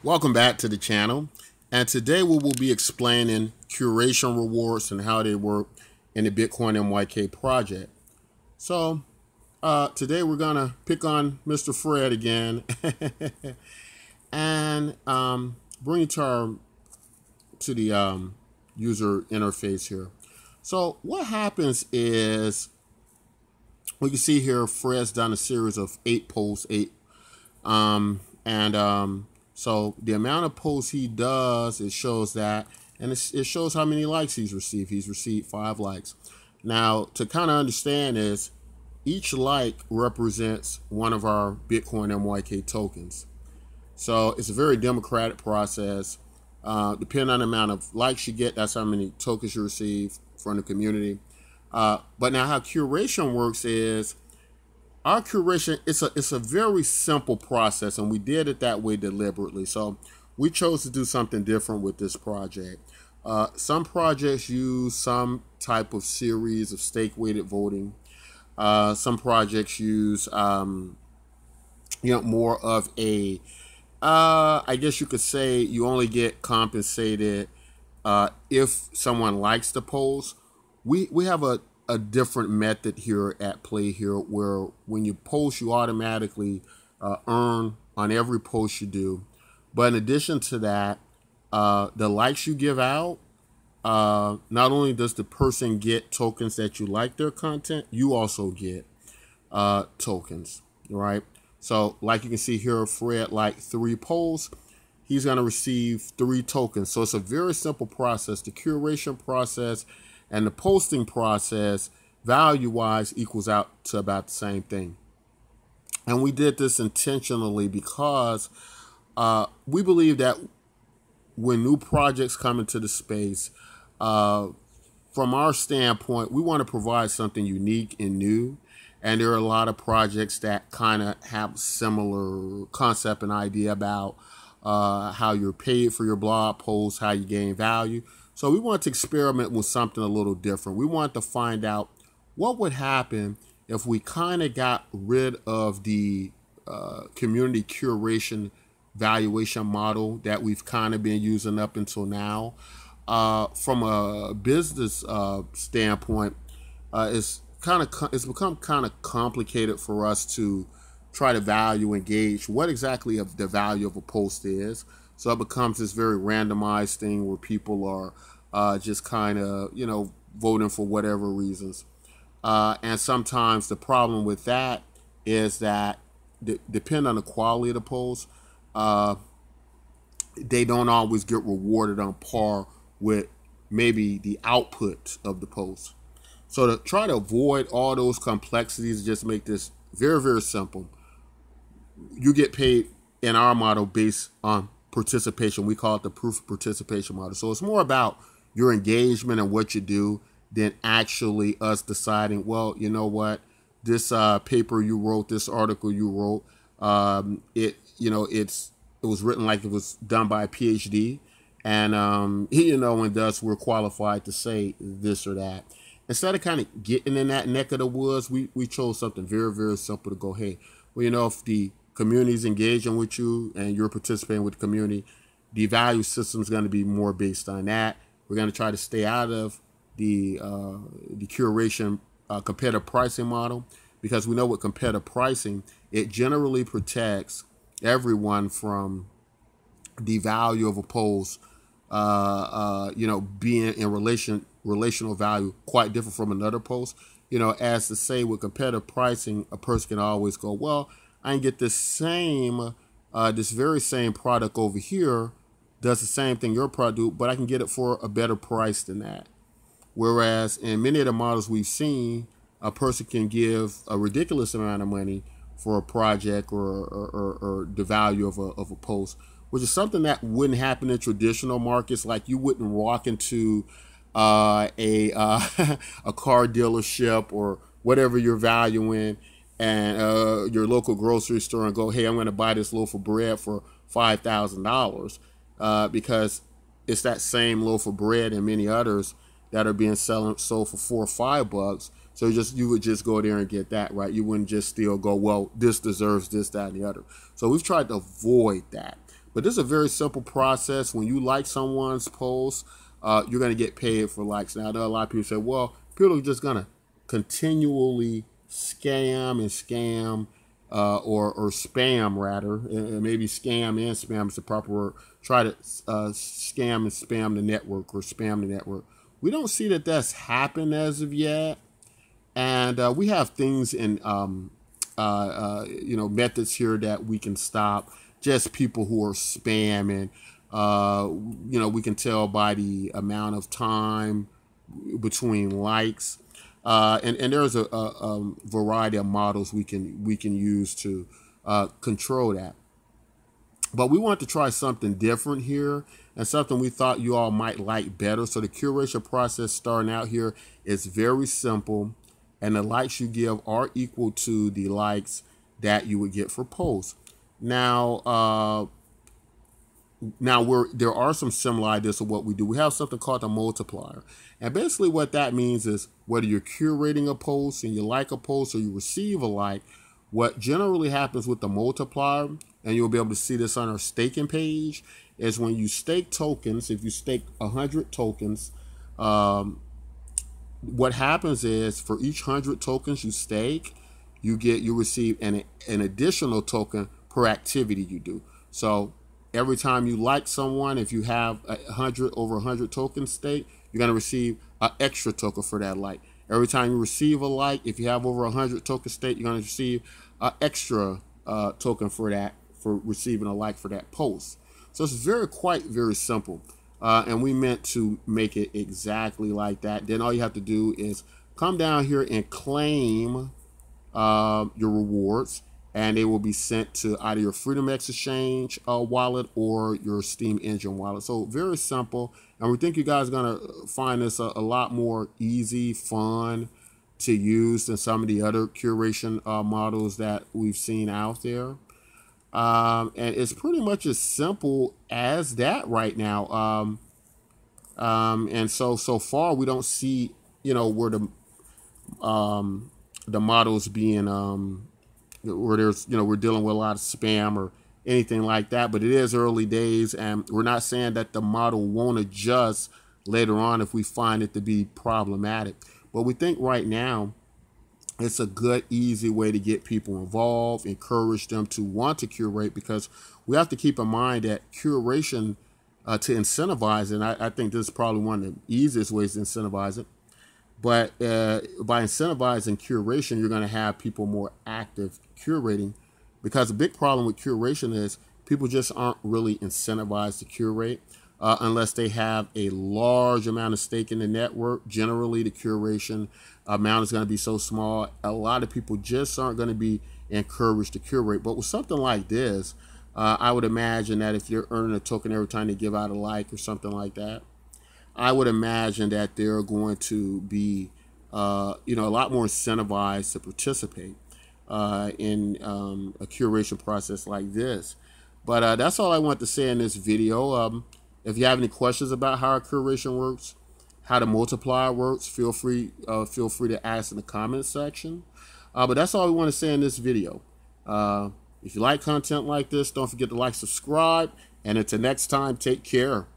Welcome back to the channel, and today we will be explaining curation rewards and how they work in the Bitcoin MYK project. So today we're gonna pick on Mr. Fred again and bring it to the user interface here. So what happens is we can see here Fred's done a series of 8 posts, so the amount of posts he does, it shows that, and it shows how many likes he's received. He's received 5 likes. Now, to kind of understand this, each like represents one of our Bitcoin MYK tokens. So it's a very democratic process. Depending on the amount of likes you get, that's how many tokens you receive from the community. But now how curation works is, our curation, it's a very simple process, and we did it that way deliberately. So we chose to do something different with this project. Some projects use some type of series of stake-weighted voting. Some projects use, more of a, I guess you could say you only get compensated if someone likes the post. We have a different method here at play here, where when you post, you automatically earn on every post you do. But in addition to that, the likes you give out, not only does the person get tokens that you like their content, you also get tokens, right? So like you can see here, Fred liked 3 posts. He's going to receive 3 tokens. So it's a very simple process. The curation process and the posting process, value-wise, equals out to about the same thing. And we did this intentionally because we believe that when new projects come into the space, from our standpoint, we want to provide something unique and new. And there are a lot of projects that kind of have similar concept and idea about how you're paid for your blog posts, how you gain value. So we want to experiment with something a little different. We want to find out what would happen if we kind of got rid of the community curation valuation model that we've kind of been using up until now. From a business standpoint, it's become kind of complicated for us to try to value and gauge what exactly the value of a post is. So it becomes this very randomized thing where people are just kind of, voting for whatever reasons. And sometimes the problem with that is that, depending on the quality of the post, they don't always get rewarded on par with maybe the output of the post. So to try to avoid all those complexities, just make this very, very simple. You get paid in our model based on participation. We call it the proof of participation model. So it's more about your engagement and what you do than actually us deciding, well, you know what, this paper you wrote, this article you wrote, it was written like it was done by a PhD, and and thus we're qualified to say this or that. Instead of kind of getting in that neck of the woods, we chose something very, very simple to go, hey, well, if the community is engaging with you and you're participating with the community, the value system is going to be more based on that. We're going to try to stay out of the curation competitive pricing model, because we know with competitive pricing, it generally protects everyone from the value of a post, being in relational value quite different from another post. As to say, with competitive pricing, a person can always go, well, I can get this very same product over here, does the same thing your product do, but I can get it for a better price than that. Whereas in many of the models we've seen, a person can give a ridiculous amount of money for a project or the value of a post, which is something that wouldn't happen in traditional markets. Like, you wouldn't walk into a car dealership or whatever you're valuing, and your local grocery store, and go, hey, I'm going to buy this loaf of bread for $5,000, because it's that same loaf of bread and many others that are being sold for $4 or $5. So you would just go there and get that, right? You wouldn't just still go, well, this deserves this, that, and the other. So we've tried to avoid that. But this is a very simple process. When you like someone's post, you're going to get paid for likes. Now, there are a lot of people say, well, people are just going to continually scam and scam, or spam rather, and maybe scam and spam is the proper word. Try to scam and spam the network, or spam the network. We don't see that that's happened as of yet, and we have things in methods here that we can stop just people who are spamming. We can tell by the amount of time between likes. And there's a variety of models we can use to control that. But we want to try something different here, and something we thought you all might like better. So the curation process starting out here is very simple, and the likes you give are equal to the likes that you would get for posts. Now, there are some similar ideas of what we do. We have something called a multiplier. And basically what that means is whether you're curating a post and you like a post or you receive a like, what generally happens with the multiplier, and you'll be able to see this on our staking page, is when you stake tokens, if you stake 100 tokens, what happens is for each 100 tokens you stake, you receive an additional token per activity you do. So every time you like someone, if you have over 100 tokens staked, you're going to receive an extra token for that like. Every time you receive a like, if you have over 100 tokens staked, you're going to receive an extra token for that, for receiving a like for that post. So it's quite very simple. And we meant to make it exactly like that. Then all you have to do is come down here and claim your rewards, and they will be sent to either your Freedom X Exchange wallet or your Steam Engine wallet. So very simple, and we think you guys are going to find this a lot more easy, fun to use than some of the other curation models that we've seen out there. And it's pretty much as simple as that right now. And so far we don't see, where the models being where there's, we're dealing with a lot of spam or anything like that. But it is early days, and we're not saying that the model won't adjust later on if we find it to be problematic. But we think right now it's a good, easy way to get people involved, encourage them to want to curate, because we have to keep in mind that curation, to incentivize, and I think this is probably one of the easiest ways to incentivize it. But by incentivizing curation, you're going to have people more active curating, because a big problem with curation is people just aren't really incentivized to curate unless they have a large amount of stake in the network. Generally, the curation amount is going to be so small, a lot of people just aren't going to be encouraged to curate. But with something like this, I would imagine that if you're earning a token every time they give out a like or something like that, I would imagine that they're going to be, a lot more incentivized to participate in a curation process like this. But that's all I want to say in this video. If you have any questions about how curation works, how the multiplier works, feel free to ask in the comment section. But that's all we want to say in this video. If you like content like this, don't forget to like, subscribe, and until next time, take care.